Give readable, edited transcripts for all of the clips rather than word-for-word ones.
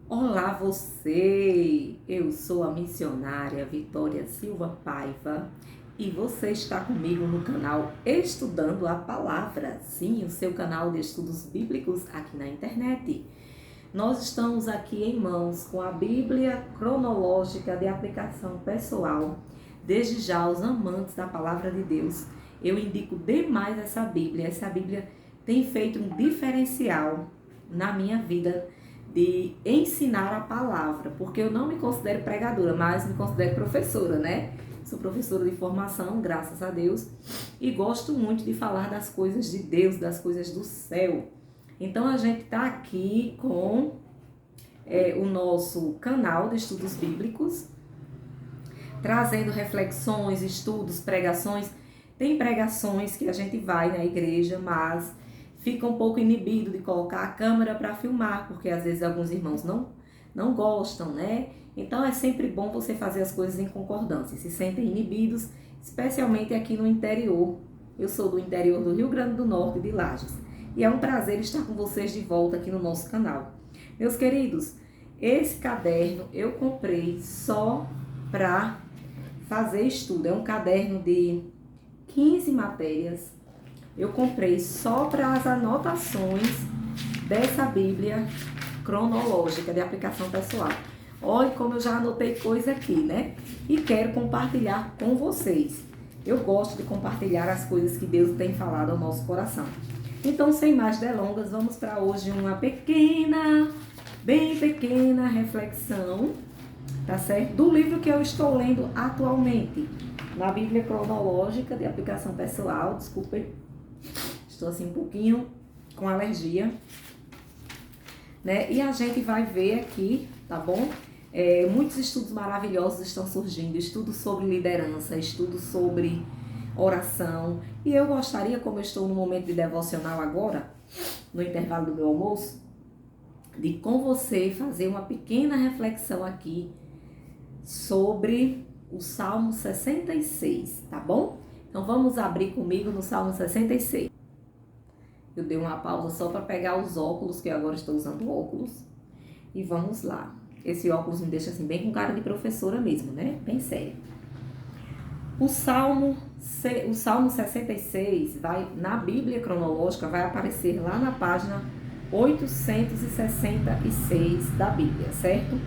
Olá você! Eu sou a missionária Vitória Silva Paiva e você está comigo no canal Estudando a Palavra, sim, o seu canal de estudos bíblicos aqui na internet. Nós estamos aqui em mãos com a Bíblia cronológica de aplicação pessoal. Desde já, os amantes da Palavra de Deus, eu indico demais essa Bíblia. Essa Bíblia tem feito um diferencial na minha vida de ensinar a palavra, porque eu não me considero pregadora, mas me considero professora, né? Sou professora de formação, graças a Deus, e gosto muito de falar das coisas de Deus, das coisas do céu. Então a gente está aqui com o nosso canal de estudos bíblicos, trazendo reflexões, estudos, pregações. Tem pregações que a gente vai na igreja, mas fica um pouco inibido de colocar a câmera para filmar, porque às vezes alguns irmãos não gostam, né? Então é sempre bom você fazer as coisas em concordância. Se sentem inibidos, especialmente aqui no interior. Eu sou do interior do Rio Grande do Norte, de Lages. E é um prazer estar com vocês de volta aqui no nosso canal. Meus queridos, esse caderno eu comprei só para fazer estudo. É um caderno de 15 matérias. Eu comprei só para as anotações dessa Bíblia cronológica de aplicação pessoal. Olha como eu já anotei coisa aqui, né? E quero compartilhar com vocês. Eu gosto de compartilhar as coisas que Deus tem falado ao nosso coração. Então, sem mais delongas, vamos para hoje uma bem pequena reflexão, tá certo? Do livro que eu estou lendo atualmente, na Bíblia cronológica de aplicação pessoal. Desculpem, estou assim um pouquinho com alergia, né? E a gente vai ver aqui, tá bom? Muitos estudos maravilhosos estão surgindo, estudos sobre liderança, estudos sobre oração. E eu gostaria, como eu estou no momento de devocional agora, no intervalo do meu almoço, de com você fazer uma pequena reflexão aqui sobre o Salmo 66, tá bom? Então vamos abrir comigo no Salmo 66. Eu dei uma pausa só para pegar os óculos, que eu agora estou usando óculos. E vamos lá. Esse óculos me deixa assim bem com cara de professora mesmo, né? Bem sério. O Salmo 66 na Bíblia cronológica vai aparecer lá na página 866 da Bíblia, certo?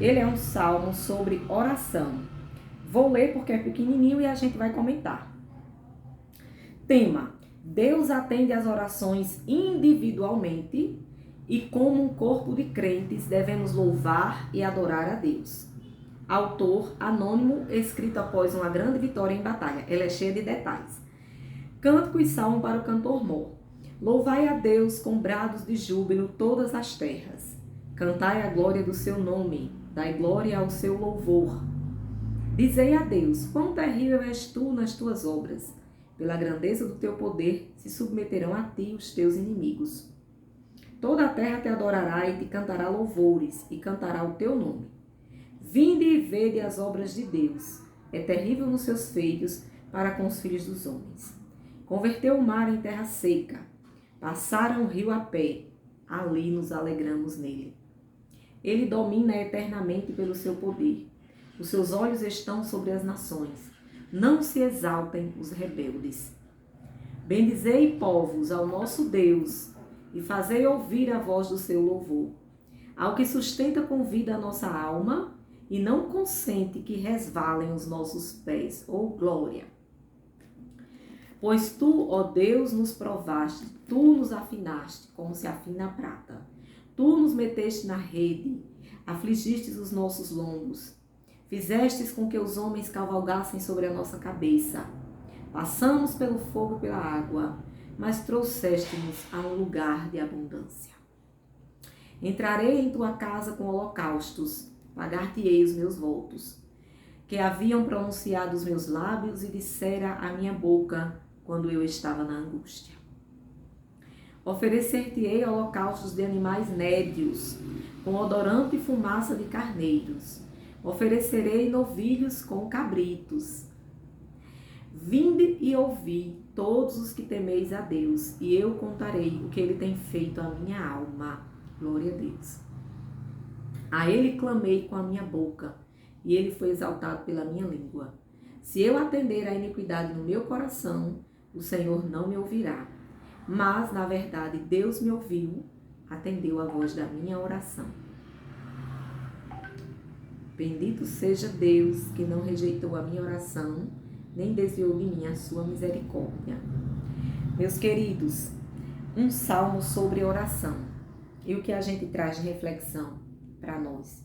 Ele é um salmo sobre oração. Vou ler porque é pequenininho e a gente vai comentar. Tema: Deus atende às orações individualmente e como um corpo de crentes devemos louvar e adorar a Deus. Autor anônimo, escrito após uma grande vitória em batalha. Ela é cheia de detalhes. Cântico e salmo para o cantor-mor. Louvai a Deus com brados de júbilo todas as terras. Cantai a glória do seu nome, dai glória ao seu louvor. Dizei a Deus, quão terrível és tu nas tuas obras. Pela grandeza do teu poder se submeterão a ti os teus inimigos. Toda a terra te adorará e te cantará louvores, e cantará o teu nome. Vinde e vede as obras de Deus. É terrível nos seus feitos para com os filhos dos homens. Converteu o mar em terra seca. Passaram o rio a pé. Ali nos alegramos nele. Ele domina eternamente pelo seu poder. Os seus olhos estão sobre as nações. Não se exaltem os rebeldes. Bendizei, povos, ao nosso Deus, e fazei ouvir a voz do seu louvor. Ao que sustenta com vida a nossa alma, e não consente que resvalem os nossos pés. Oh, glória! Pois tu, ó Deus, nos provaste, tu nos afinaste, como se afina a prata. Tu nos meteste na rede, afligistes os nossos lombos. Fizestes com que os homens cavalgassem sobre a nossa cabeça. Passamos pelo fogo e pela água, mas trouxeste-nos a um lugar de abundância. Entrarei em tua casa com holocaustos, pagar-te-ei os meus votos, que haviam pronunciado os meus lábios e dissera a minha boca quando eu estava na angústia. Oferecer-te-ei holocaustos de animais nédios, com odorante fumaça de carneiros. Oferecerei novilhos com cabritos. Vinde e ouvi todos os que temeis a Deus, e eu contarei o que ele tem feito à minha alma. Glória a Deus. A ele clamei com a minha boca, e ele foi exaltado pela minha língua. Se eu atender à iniquidade no meu coração, o Senhor não me ouvirá. Mas, na verdade, Deus me ouviu, atendeu a voz da minha oração. Bendito seja Deus, que não rejeitou a minha oração, nem desviou de mim a sua misericórdia. Meus queridos, um salmo sobre oração. E o que a gente traz de reflexão para nós?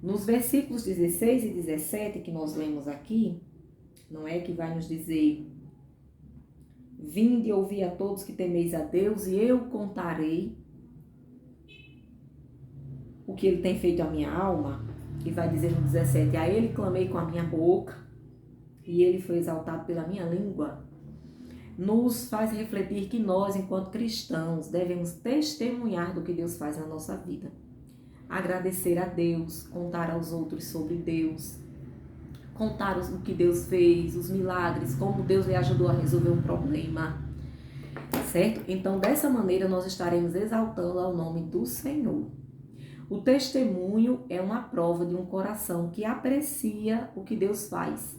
Nos versículos 16 e 17 que nós lemos aqui, não é que vai nos dizer: vinde e ouvi a todos que temeis a Deus, e eu contarei o que ele tem feito à minha alma. E vai dizer no 17: a ele clamei com a minha boca, e ele foi exaltado pela minha língua. Nos faz refletir que nós, enquanto cristãos, devemos testemunhar do que Deus faz na nossa vida. Agradecer a Deus, contar aos outros sobre Deus, contar o que Deus fez, os milagres, como Deus lhe ajudou a resolver um problema, certo? Então, dessa maneira, nós estaremos exaltando ao nome do Senhor. O testemunho é uma prova de um coração que aprecia o que Deus faz.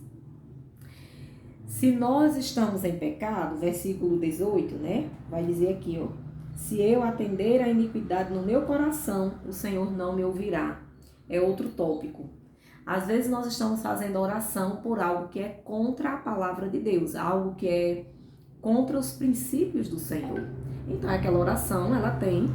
Se nós estamos em pecado, versículo 18, né? Vai dizer aqui, ó: se eu atender a iniquidade no meu coração, o Senhor não me ouvirá. É outro tópico. Às vezes nós estamos fazendo oração por algo que é contra a palavra de Deus, algo que é contra os princípios do Senhor. Então aquela oração, ela tem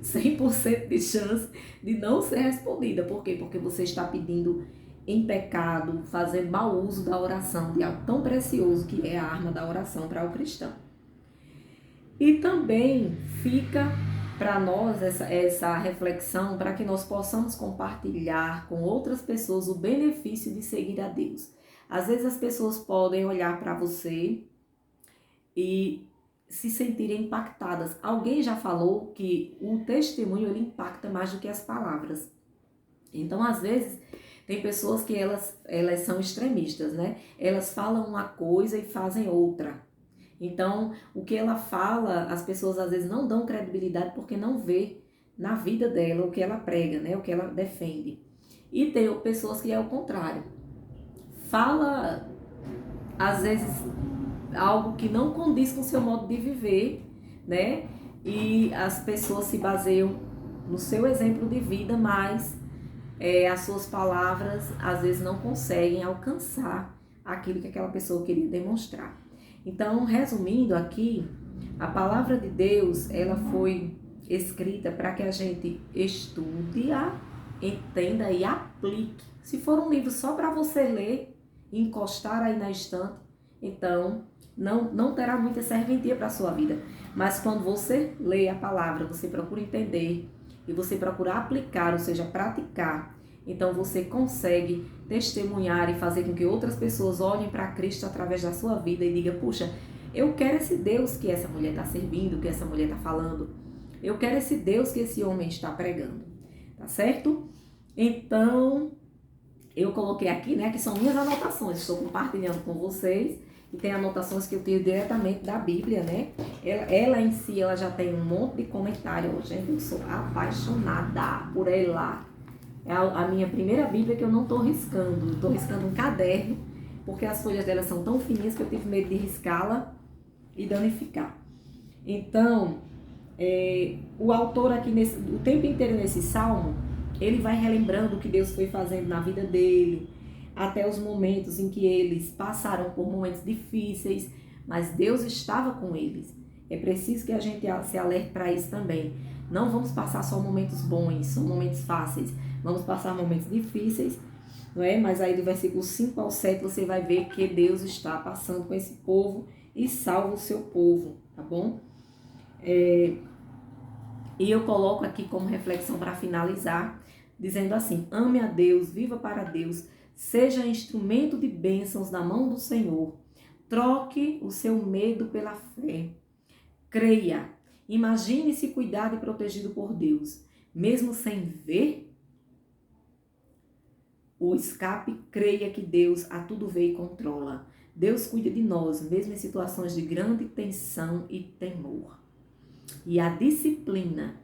100% de chance de não ser respondida. Por quê? Porque você está pedindo em pecado, fazendo mau uso da oração, de algo tão precioso que é a arma da oração para o cristão. E também fica para nós essa reflexão para que nós possamos compartilhar com outras pessoas o benefício de seguir a Deus. Às vezes as pessoas podem olhar para você e se sentirem impactadas. Alguém já falou que o testemunho ele impacta mais do que as palavras. Então, às vezes, tem pessoas que elas são extremistas, né? Elas falam uma coisa e fazem outra. Então, o que ela fala, as pessoas às vezes não dão credibilidade porque não vê na vida dela o que ela prega, né? O que ela defende. E tem pessoas que é o contrário. Fala, às vezes, algo que não condiz com o seu modo de viver, né? E as pessoas se baseiam no seu exemplo de vida, mas as suas palavras às vezes não conseguem alcançar aquilo que aquela pessoa queria demonstrar. Então, resumindo aqui, a palavra de Deus, ela foi escrita para que a gente estude-a, entenda e aplique. Se for um livro só para você ler e encostar aí na estante, então não terá muita serventia para a sua vida. Mas quando você lê a palavra, você procura entender e você procura aplicar, ou seja, praticar, então você consegue testemunhar e fazer com que outras pessoas olhem para Cristo através da sua vida e digam: puxa, eu quero esse Deus que essa mulher está servindo, que essa mulher está falando. Eu quero esse Deus que esse homem está pregando. Tá certo? Então, eu coloquei aqui, né, que são minhas anotações. Estou compartilhando com vocês. E tem anotações que eu tenho diretamente da Bíblia, né? Ela em si, ela já tem um monte de comentário. Gente, eu sou apaixonada por ela. É a minha primeira Bíblia que eu não estou riscando. Estou riscando um caderno, porque as folhas dela são tão fininhas que eu tive medo de riscá-la e danificar. Então, o autor aqui, o tempo inteiro nesse salmo, ele vai relembrando o que Deus foi fazendo na vida dele, até os momentos em que eles passaram por momentos difíceis, mas Deus estava com eles. É preciso que a gente se alerte para isso também. Não vamos passar só momentos bons, só momentos fáceis. Vamos passar momentos difíceis, não é? Mas aí do versículo 5 ao 7 você vai ver que Deus está passando com esse povo e salva o seu povo, tá bom? E eu coloco aqui como reflexão para finalizar, dizendo assim: ame a Deus, viva para Deus, seja instrumento de bênçãos na mão do Senhor. Troque o seu medo pela fé. Creia. Imagine-se cuidado e protegido por Deus. Mesmo sem ver o escape, creia que Deus a tudo vê e controla. Deus cuida de nós, mesmo em situações de grande tensão e temor. E a disciplina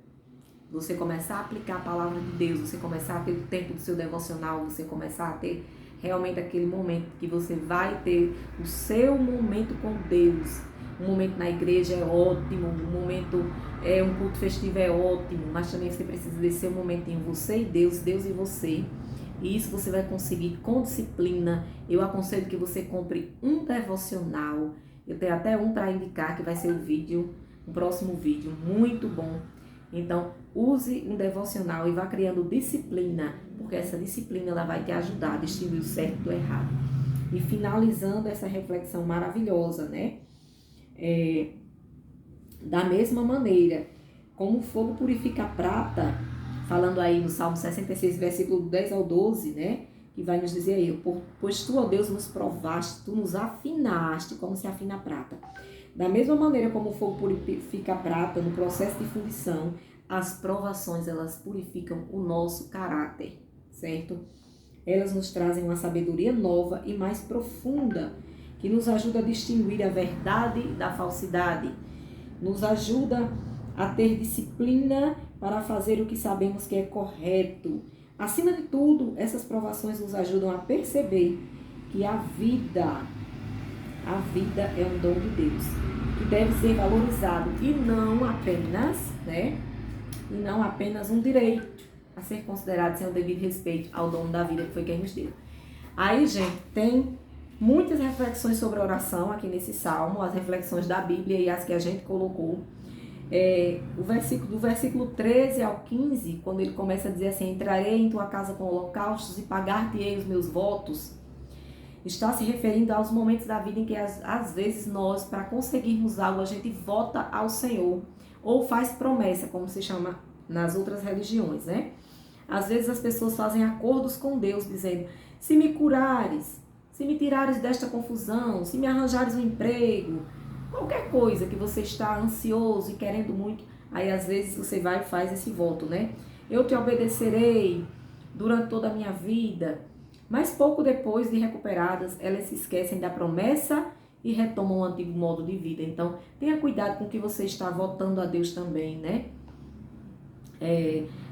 você começar a aplicar a palavra de Deus, você começar a ter o tempo do seu devocional, você começar a ter realmente aquele momento que você vai ter o seu momento com Deus. Um momento na igreja é ótimo, um momento, um culto festivo é ótimo, mas também você precisa desse seu momentinho, você e Deus, Deus e você. E isso você vai conseguir com disciplina. Eu aconselho que você compre um devocional. Eu tenho até um para indicar, que vai ser um próximo vídeo, muito bom. Então, use um devocional e vá criando disciplina, porque essa disciplina ela vai te ajudar a distinguir o certo do errado. E finalizando essa reflexão maravilhosa, né? Da mesma maneira, como o fogo purifica a prata, falando aí no Salmo 66, versículo 10 ao 12, né? Que vai nos dizer aí, pois tu, ó Deus, nos provaste, tu nos afinaste, como se afina a prata. Da mesma maneira como o fogo purifica a prata no processo de fundição, as provações, elas purificam o nosso caráter, certo? Elas nos trazem uma sabedoria nova e mais profunda, que nos ajuda a distinguir a verdade da falsidade, nos ajuda a ter disciplina para fazer o que sabemos que é correto. Acima de tudo, essas provações nos ajudam a perceber que a vida é um dom de Deus, que deve ser valorizado e não apenas, né? E não apenas um direito a ser considerado sem o devido respeito ao dono da vida, que foi quem nos deu. Aí, gente, tem muitas reflexões sobre oração aqui nesse salmo, as reflexões da Bíblia e as que a gente colocou. Do versículo 13 ao 15, quando ele começa a dizer assim, entrarei em tua casa com holocaustos e pagar-te-ei os meus votos, está se referindo aos momentos da vida em que às vezes nós, para conseguirmos algo, a gente vota ao Senhor, ou faz promessa, como se chama nas outras religiões, né? Às vezes as pessoas fazem acordos com Deus, dizendo, se me curares, se me tirares desta confusão, se me arranjares um emprego, qualquer coisa que você está ansioso e querendo muito, aí às vezes você vai e faz esse voto, né? Eu te obedecerei durante toda a minha vida. Mas pouco depois de recuperadas, elas se esquecem da promessa e retomam o antigo modo de vida. Então, tenha cuidado com o que você está votando a Deus também, né?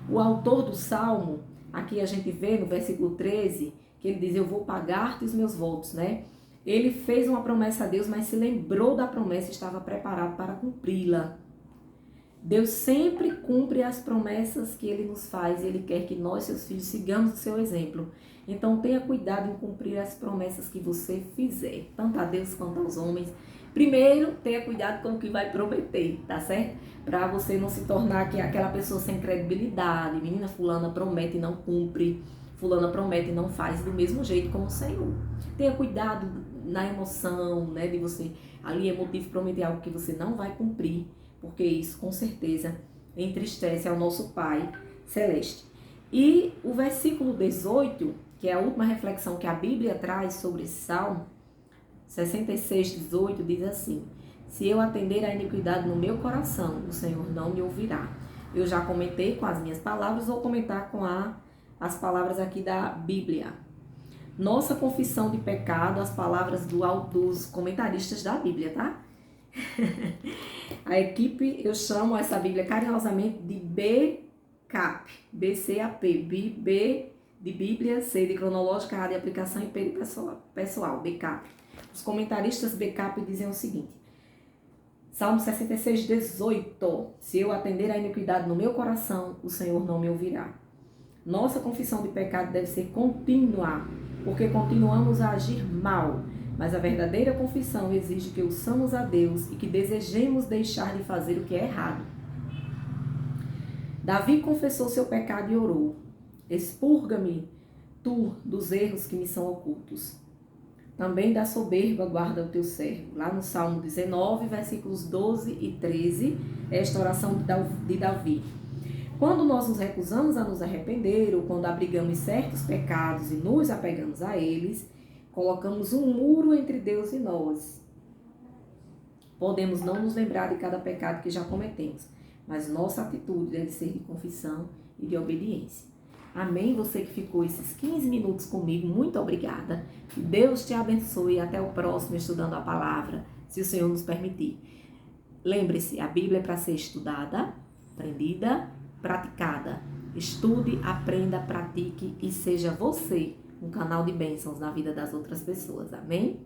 O autor do Salmo, aqui a gente vê no versículo 13, que ele diz, eu vou pagar-te os meus votos, né? Ele fez uma promessa a Deus, mas se lembrou da promessa e estava preparado para cumpri-la. Deus sempre cumpre as promessas que Ele nos faz e Ele quer que nós, seus filhos, sigamos o seu exemplo. Então tenha cuidado em cumprir as promessas que você fizer, tanto a Deus quanto aos homens. Primeiro, tenha cuidado com o que vai prometer, tá certo? Para você não se tornar aquela pessoa sem credibilidade. Menina, fulana promete e não cumpre, fulana promete e não faz do mesmo jeito como o Senhor. Tenha cuidado na emoção, né, de você ali emotivo prometer algo que você não vai cumprir, porque isso com certeza entristece ao nosso Pai Celeste. E o versículo 18, que é a última reflexão que a Bíblia traz sobre esse salmo, 66, 18, diz assim, se eu atender a iniquidade no meu coração, o Senhor não me ouvirá. Eu já comentei com as minhas palavras, vou comentar com as palavras aqui da Bíblia. Nossa confissão de pecado, as palavras dos comentaristas da Bíblia, tá? A equipe, eu chamo essa Bíblia carinhosamente de BCAP, B-C-A-P, B de Bíblia, C de cronológica, A de aplicação e P de pessoal, BCAP. Os comentaristas BCAP dizem o seguinte, Salmo 66, 18, se eu atender a iniquidade no meu coração, o Senhor não me ouvirá. Nossa confissão de pecado deve ser contínua, porque continuamos a agir mal, mas a verdadeira confissão exige que ouçamos a Deus e que desejemos deixar de fazer o que é errado. Davi confessou seu pecado e orou, expurga-me, tu, dos erros que me são ocultos. Também da soberba guarda o teu servo. Lá no Salmo 19, versículos 12 e 13, esta oração de Davi. Quando nós nos recusamos a nos arrepender, ou quando abrigamos certos pecados e nos apegamos a eles, colocamos um muro entre Deus e nós. Podemos não nos lembrar de cada pecado que já cometemos, mas nossa atitude deve ser de confissão e de obediência. Amém? Você que ficou esses 15 minutos comigo, muito obrigada. Que Deus te abençoe e até o próximo Estudando a Palavra, se o Senhor nos permitir. Lembre-se, a Bíblia é para ser estudada, aprendida praticada. Estude, aprenda, pratique e seja você um canal de bênçãos na vida das outras pessoas. Amém?